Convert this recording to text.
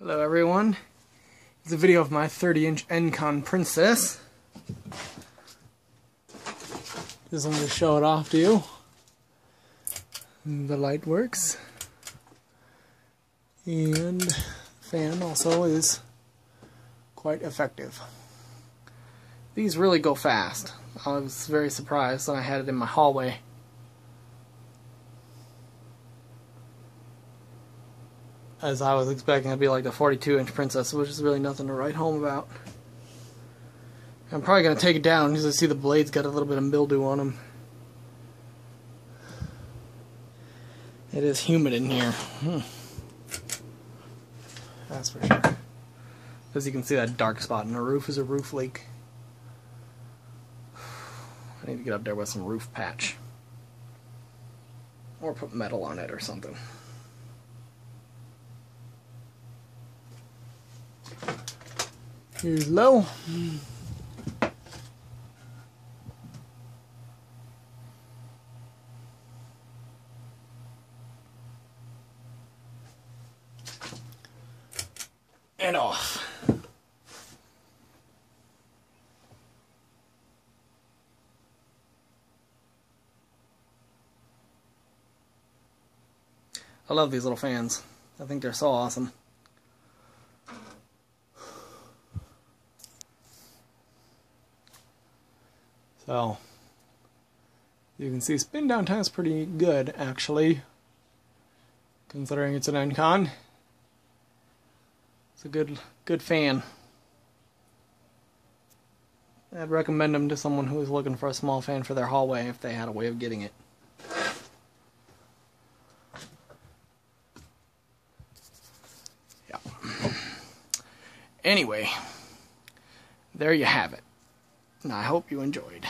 Hello everyone, it's a video of my 30-inch Encon Princess. Just wanted to show it off to you. The light works. And the fan also is quite effective. These really go fast. I was very surprised when I had it in my hallway. As I was expecting it to be like the 42-inch Princess, which is really nothing to write home about. I'm probably going to take it down because I see the blade's got a little bit of mildew on them. It is humid in here. That's for sure. As you can see, that dark spot in the roof is a roof leak. I need to get up there with some roof patch. Or put metal on it or something. Here's low. And off. I love these little fans. I think they're so awesome. So, you can see spin down time is pretty good, actually, considering it's an Encon. It's a good fan. I'd recommend them to someone who is looking for a small fan for their hallway if they had a way of getting it. Yeah. Anyway, there you have it. And I hope you enjoyed.